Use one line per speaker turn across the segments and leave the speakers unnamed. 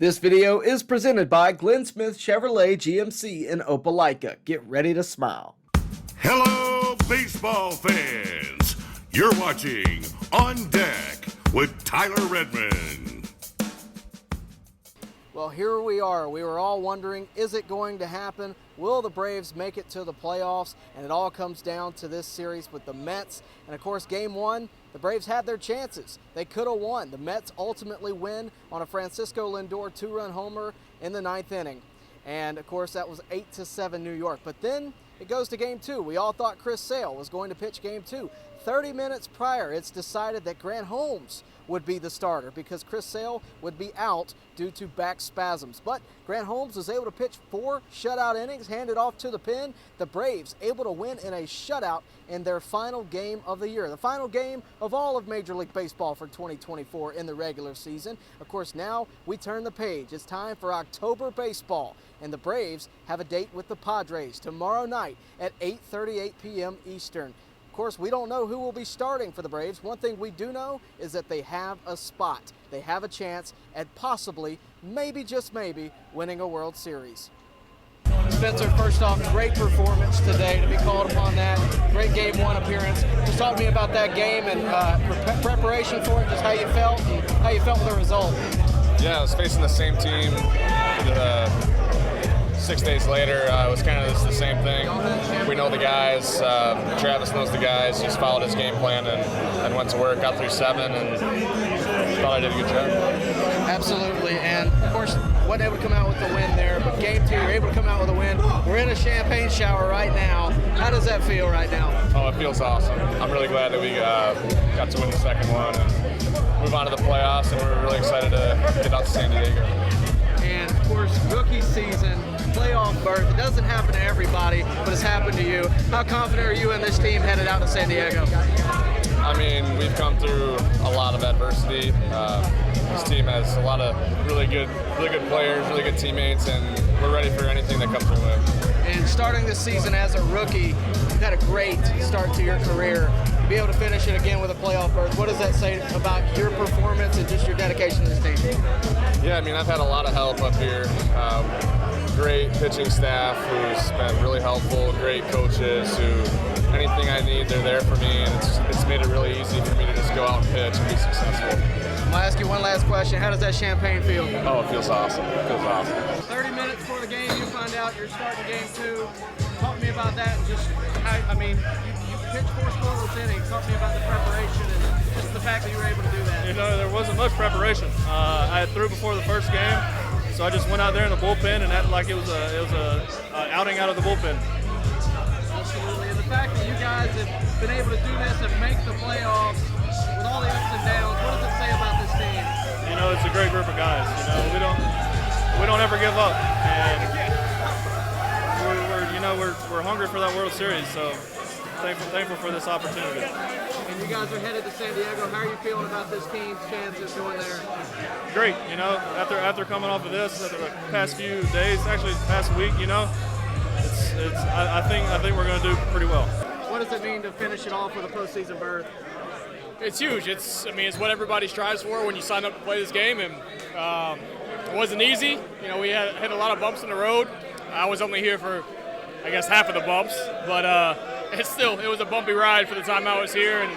This video is presented by Glenn Smith Chevrolet GMC in Opelika. Get ready to smile.
Hello, baseball fans. You're watching On Deck with Tyler Redmond.
Well, here we are. We were all wondering, is it going to happen? Will the Braves make it to the playoffs? And it all comes down to this series with the Mets. And of course, game one, the Braves had their chances. They could have won. The Mets ultimately win on a Francisco Lindor two-run homer in the ninth inning. And of course, that was 8-7 New York. But then it goes to game two. We all thought Chris Sale was going to pitch game two. 30 minutes prior, it's decided that Grant Holmes would be the starter because Chris Sale would be out due to back spasms. But Grant Holmes was able to pitch 4 shutout innings, handed off to the pen. The Braves able to win in a shutout in their final game of the year, the final game of all of Major League Baseball for 2024 in the regular season. Of course, now we turn the page. It's time for October baseball, and the Braves have a date with the Padres tomorrow night at 8:38 p.m. Eastern. Of course, we don't know who will be starting for the Braves. One thing we do know is that they have a spot. They have a chance at possibly, maybe just maybe, winning a World Series. Spencer, first off, great performance today to be called upon that. Great game one appearance. Just talk to me about that game and preparation for it, just how you felt and how you felt with the result.
Yeah, I was facing the same team 6 days later. It was kind of the same thing. We know the guys. Travis knows the guys. Just followed his game plan and went to work. Got through 7 and thought I did a good job.
Absolutely, and of course, wasn't able to come out with the win there, but game two, you're able to come out with a win. We're in a champagne shower right now. How does that feel right now?
Oh, it feels awesome. I'm really glad that we got to win the second one and move on to the playoffs, and we're really excited to get out to San Diego.
And of course, rookie season, playoff berth. It doesn't happen to everybody, but it's happened to you. How confident are you in this team headed out to San Diego?
I mean, we've come through a lot of adversity. This team has a lot of really good players, really good teammates, and we're ready for anything that comes our way.
And starting this season as a rookie, you've had a great start to your career. To be able to finish it again with a playoff berth, what does that say about your performance and just your dedication to this team?
Yeah, I mean, I've had a lot of help up here. Great pitching staff who's been really helpful, great coaches who, anything I need, they're there for me, and it's made it really easy for me to just go out and pitch and be successful.
I'm going to ask you one last question. How does that champagne feel?
Oh, it feels awesome. It feels awesome.
30 minutes before the game, you find out you're starting game two. Talk to me about that and just, I mean, you pitched 4 scoreless innings. Talk to me about the preparation and just the fact that you were able to do that.
You know, there wasn't much preparation. I had threw before the first game, so I just went out there in the bullpen and acted like it was a outing out of the bullpen.
Absolutely, and the fact that you guys have been able to do this and make the playoffs with all the ups and downs, what does it say about this team?
You know, it's a great group of guys. You know, we don't ever give up, and we're hungry for that World Series. So thankful for this opportunity.
And you guys are headed to San Diego. How are you feeling about this team's chances going there?
Great. You know, after coming off of this, after the past few days, actually the past week, you know, I think we're going to do pretty well.
What does it mean to finish it off with a postseason berth?
It's huge. It's what everybody strives for when you sign up to play this game, and it wasn't easy. You know, we hit a lot of bumps in the road. I was only here for, I guess, half of the bumps, but it was a bumpy ride for the time I was here, and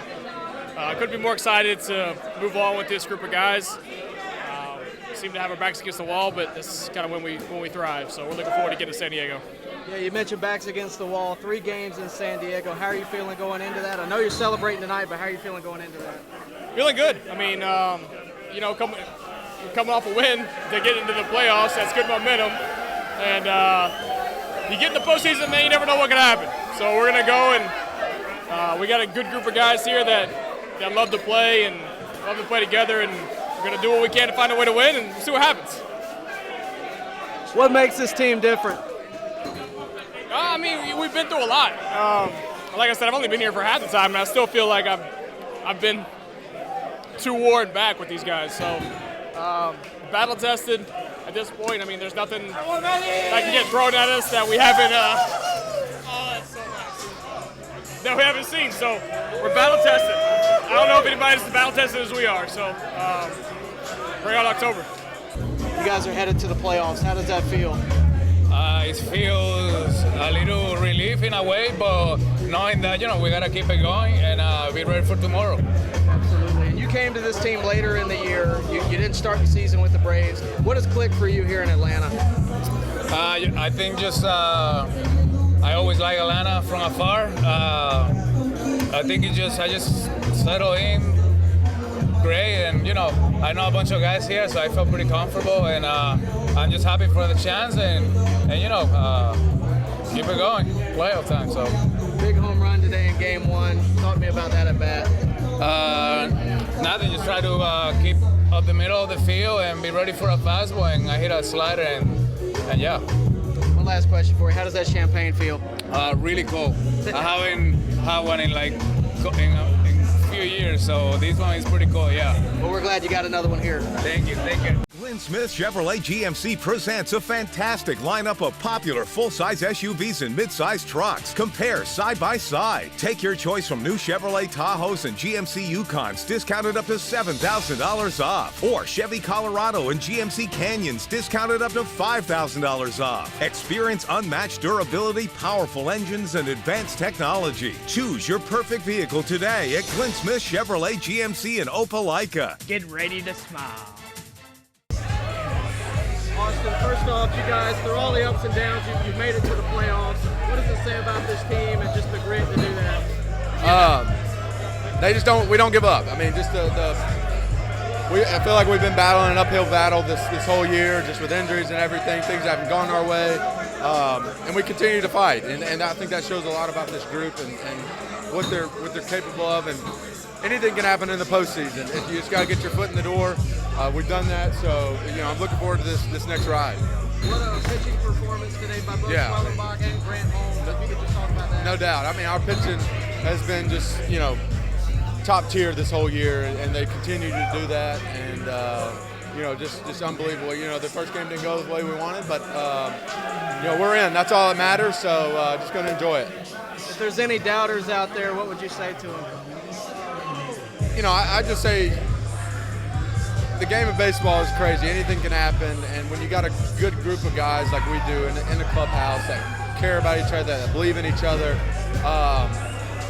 I couldn't be more excited to move on with this group of guys. We seem to have our backs against the wall, but this is kind of when we thrive. So we're looking forward to getting to San Diego.
Yeah, you mentioned backs against the wall. 3 games in San Diego. How are you feeling going into that? I know you're celebrating tonight, but how are you feeling going into that?
Feeling good. I mean, you know, coming off a win to get into the playoffs, that's good momentum. And you get in the postseason, man, you never know what can happen. So we're going to go, and we got a good group of guys here that love to play and love to play together, and we're going to do what we can to find a way to win and see what happens.
What makes this team different?
I mean, we've been through a lot. Like I said, I've only been here for half the time, and I still feel like I've been too worn back with these guys. So battle tested at this point. I mean, there's nothing that can get thrown at us that we haven't that we haven't seen. So we're battle tested. I don't know if anybody's as battle tested as we are. So bring out October.
guys are headed to the playoffs. How does that feel?
It feels a little relief in a way, but knowing that, we got to keep it going and be ready for tomorrow.
Absolutely. And you came to this team later in the year. You didn't start the season with the Braves. What has clicked for you here in Atlanta?
I think just I always like Atlanta from afar. I think I just settled in great, and I know a bunch of guys here, so I felt pretty comfortable, and I'm just happy for the chance and keep it going. Playoff time. So
big home run today in Game 1. Talk to me about that at bat.
Nothing. Just try to keep up the middle of the field and be ready for a fastball, and I hit a slider, and yeah.
One last question for you. How does that champagne feel?
Really cool. I haven't had one in a few years, so this one is pretty cool, yeah.
Well, we're glad you got another one here.
Thank you.
Glenn Smith Chevrolet GMC presents a fantastic lineup of popular full-size SUVs and mid-size trucks. Compare side by side. Take your choice from new Chevrolet Tahoes and GMC Yukons, discounted up to $7,000 off. Or Chevy Colorado and GMC Canyons, discounted up to $5,000 off. Experience unmatched durability, powerful engines, and advanced technology. Choose your perfect vehicle today at Glenn Smith Chevrolet GMC in Opelika.
Get ready to smile.
Austin, first off, you guys, through all the ups and downs, you've made it to the playoffs. What does it say about this team and just the grit to do that?
We don't give up. I mean, just I feel like we've been battling an uphill battle this whole year, just with injuries and everything. Things haven't gone our way, and we continue to fight. And I think that shows a lot about this group and what they're capable of. And anything can happen in the postseason. You just got to get your foot in the door. We've done that, so I'm looking forward to this next ride.
What a pitching performance today by both Schwellenbach and Grant Holmes. If you could just talk about that.
No doubt. I mean, our pitching has been just top tier this whole year, and they continue to do that. And just unbelievable. The first game didn't go the way we wanted, but we're in. That's all that matters. So just going to enjoy it.
If there's any doubters out there, what would you say to them?
I just say the game of baseball is crazy. Anything can happen, and when you got a good group of guys like we do in the clubhouse that care about each other, that believe in each other,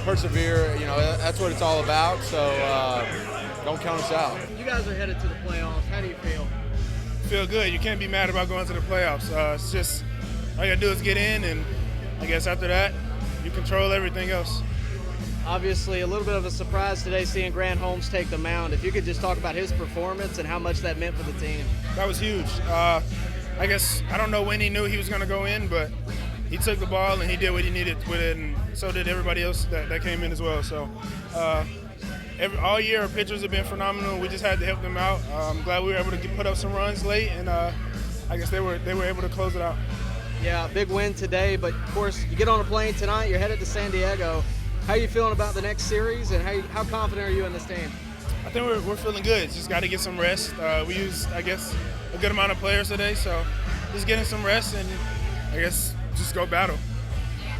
persevere, that's what it's all about. So don't count us out.
You guys are headed to the playoffs. How do you feel?
Feel good. You can't be mad about going to the playoffs. It's just all you got to do is get in, and I guess after that, you control everything else.
Obviously, a little bit of a surprise today seeing Grant Holmes take the mound. If you could just talk about his performance and how much that meant for the team.
That was huge. I guess I don't know when he knew he was going to go in, but he took the ball and he did what he needed with it, and so did everybody else that came in as well. So all year our pitchers have been phenomenal. We just had to help them out. I'm glad we were able to put up some runs late, and I guess they were able to close it out.
Yeah, big win today, but of course you get on a plane tonight, you're headed to San Diego. How are you feeling about the next series, and how confident are you in this team?
I think we're feeling good. Just got to get some rest. We used, I guess, a good amount of players today, so just getting some rest and I guess just go battle.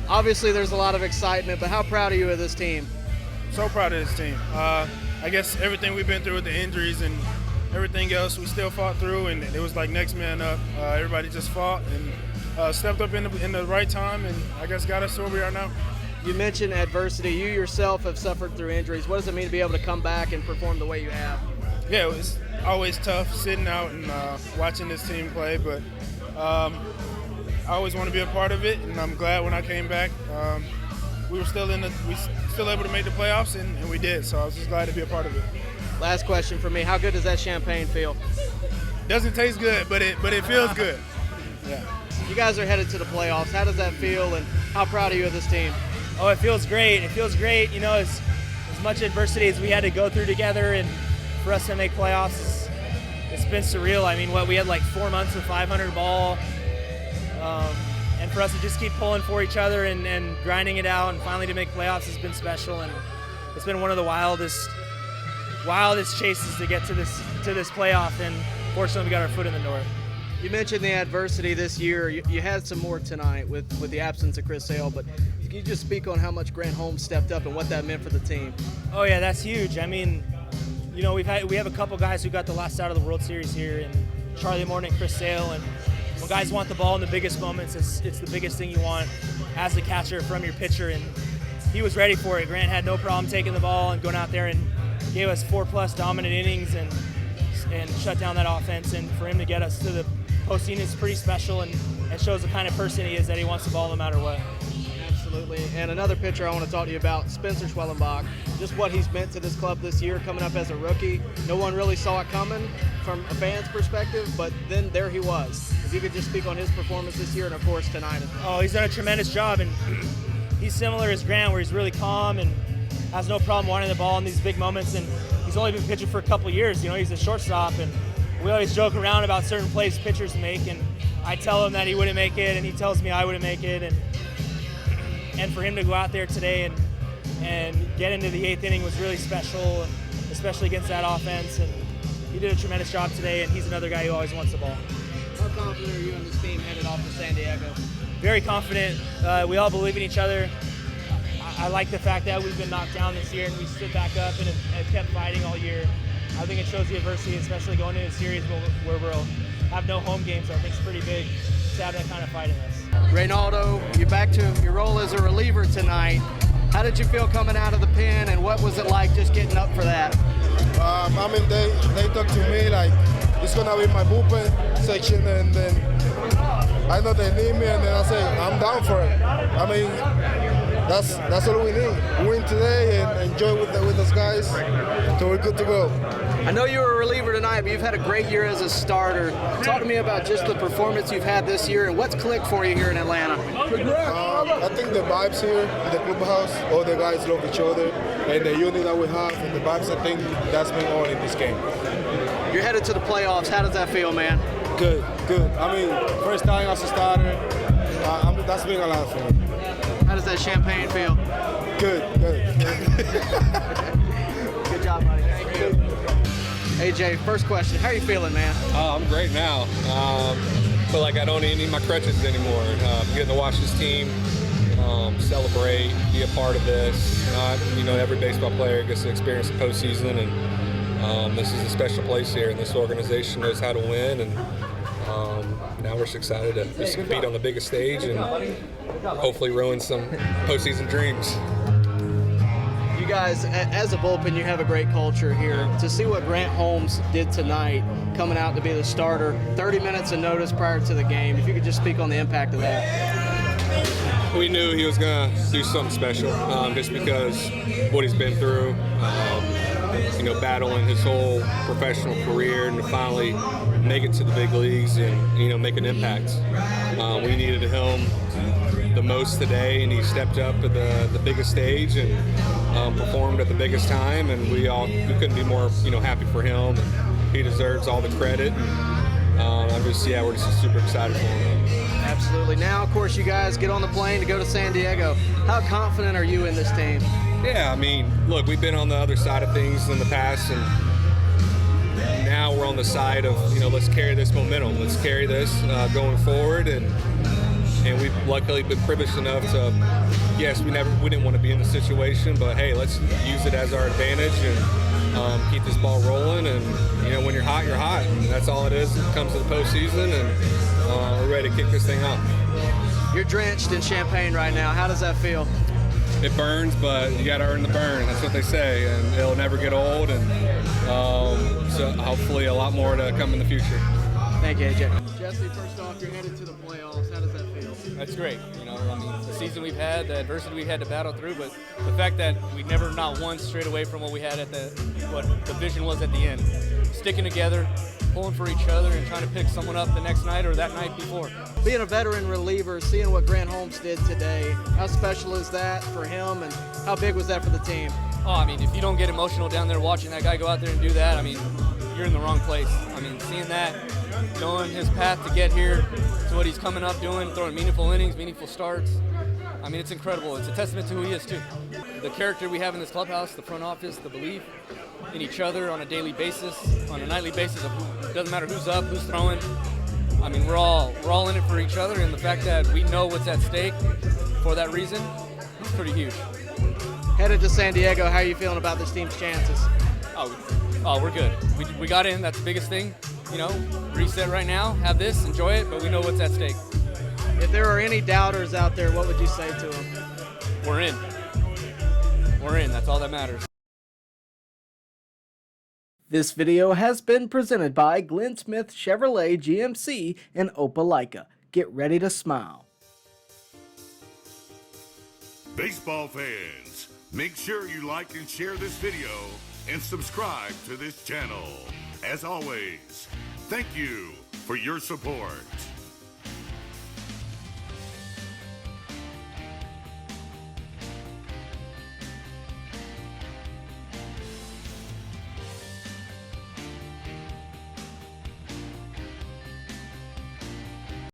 Obviously, there's a lot of excitement, but how proud are you of this team?
So proud of this team. I guess everything we've been through with the injuries and everything else, we still fought through, and it was like next man up. Everybody just fought and stepped up in the right time, and I guess got us to where we are now.
You mentioned adversity. You yourself have suffered through injuries. What does it mean to be able to come back and perform the way you have?
Yeah, it was always tough sitting out and watching this team play, but I always want to be a part of it, and I'm glad when I came back. We were still able to make the playoffs, and we did. So I was just glad to be a part of it.
Last question for me: how good does that champagne feel?
Doesn't taste good, but it feels good. Yeah.
You guys are headed to the playoffs. How does that feel, and how proud are you of this team?
Oh, it feels great. It feels great. As much adversity as we had to go through together, and for us to make playoffs, it's been surreal. I mean, we had like 4 months of 500 ball, and for us to just keep pulling for each other and grinding it out, and finally to make playoffs has been special. And it's been one of the wildest chases to get to this playoff, and fortunately we got our foot in the door.
You mentioned the adversity this year. You had some more tonight with the absence of Chris Sale, but can you just speak on how much Grant Holmes stepped up and what that meant for the team?
Oh yeah, that's huge. I mean, we have a couple guys who got the last out of the World Series here, and Charlie Morton and Chris Sale. And when guys want the ball in the biggest moments, it's the biggest thing you want as the catcher from your pitcher. And he was ready for it. Grant had no problem taking the ball and going out there and gave us 4+ dominant innings and shut down that offense. And for him to get us to the postseason is pretty special and shows the kind of person he is, that he wants the ball no matter what.
Absolutely. And another pitcher I want to talk to you about, Spencer Schwellenbach, just what he's meant to this club this year, coming up as a rookie. No one really saw it coming from a fan's perspective, but then there he was. If you could just speak on his performance this year and, of course, tonight as well.
Oh, he's done a tremendous job, and he's similar as Grant, where he's really calm and has no problem wanting the ball in these big moments. And he's only been pitching for a couple years. You know, he's a shortstop, and we always joke around about certain plays pitchers make, and I tell him that he wouldn't make it, and he tells me I wouldn't make it. And for him to go out there today and get into the 8th inning was really special, especially against that offense. And he did a tremendous job today, and he's another guy who always wants the ball.
How confident are you in this team headed off to San Diego?
Very confident. We all believe in each other. I like the fact that we've been knocked down this year and we stood back up and have kept fighting all year. I think it shows the adversity, especially going into a series where we'll have no home games. I think it's pretty big to have that kind of fight in us.
Reynaldo, you're back to your role as a reliever tonight. How did you feel coming out of the pen, and what was it like just getting up for that?
I mean, they talk to me like it's gonna be my bullpen section, and then I know they need me, and then I say I'm down for it. I mean, that's all we need. Win today and enjoy with those guys, so we're good to go.
I know you were a reliever tonight, but you've had a great year as a starter. Talk to me about just the performance you've had this year and what's clicked for you here in Atlanta.
I think the vibes here in the clubhouse, all the guys love each other, and the unit that we have and the vibes, I think that's been all in this game.
You're headed to the playoffs. How does that feel, man?
Good. I mean, first time as a starter, that's been a lot of fun.
How does that champagne feel?
Good.
Good job, buddy. Thank you. AJ, first question. How are you feeling, man?
I'm great now. Feel like I don't even need my crutches anymore. Getting to watch this team celebrate, be a part of this. Every baseball player gets to experience the postseason, and this is a special place here, and this organization knows how to win. And now we're just excited to just compete on the biggest stage and hopefully ruin some postseason dreams.
You guys, as a bullpen, you have a great culture here. To see what Grant Holmes did tonight, coming out to be the starter, 30 minutes of notice prior to the game, if you could just speak on the impact of that.
We knew he was going to do something special just because what he's been through, battling his whole professional career and to finally make it to the big leagues and, make an impact. We needed him the most today, and he stepped up at the biggest stage and performed at the biggest time, and we couldn't be more happy for him. He deserves all the credit. We're just super excited for him.
Absolutely. Now, of course, you guys get on the plane to go to San Diego. How confident are you in this team?
Yeah, I mean, look, we've been on the other side of things in the past, and now we're on the side of let's carry this momentum, let's carry this going forward, and we've luckily been privileged enough to, yes, we didn't want to be in the situation, but hey, let's use it as our advantage and keep this ball rolling. And when you're hot, and that's all it is. It comes to the postseason, and we're ready to kick this thing off.
You're drenched in champagne right now. How does that feel?
It burns, but you got to earn the burn. That's what they say, and it'll never get old. And so hopefully a lot more to come in the future.
Thank you, AJ. Jesse, first off, you're headed to the playoffs. How does that feel?
That's great. The season we've had, the adversity we've had to battle through, but the fact that we never not once strayed away from what we had what the vision was at the end. Sticking together, pulling for each other, and trying to pick someone up the next night or that night before.
Being a veteran reliever, seeing what Grant Holmes did today, how special is that for him, and how big was that for the team?
If you don't get emotional down there watching that guy go out there and do that, you're in the wrong place. Seeing that, knowing his path to get here, to what he's coming up doing, throwing meaningful innings, meaningful starts. It's incredible. It's a testament to who he is, too. The character we have in this clubhouse, the front office, the belief in each other on a daily basis, on a nightly basis. It doesn't matter who's up, who's throwing. We're all in it for each other, and the fact that we know what's at stake for that reason, it's pretty huge.
Headed to San Diego, how are you feeling about this team's chances?
Oh, we're good. We got in. That's the biggest thing. reset right now, have this, enjoy it, but we know what's at stake.
If there are any doubters out there, what would you say to them?
We're in. We're in. That's all that matters.
This video has been presented by Glenn Smith Chevrolet GMC in Opelika. Get ready to smile.
Baseball fans, make sure you like and share this video and subscribe to this channel. As always, thank you for your support.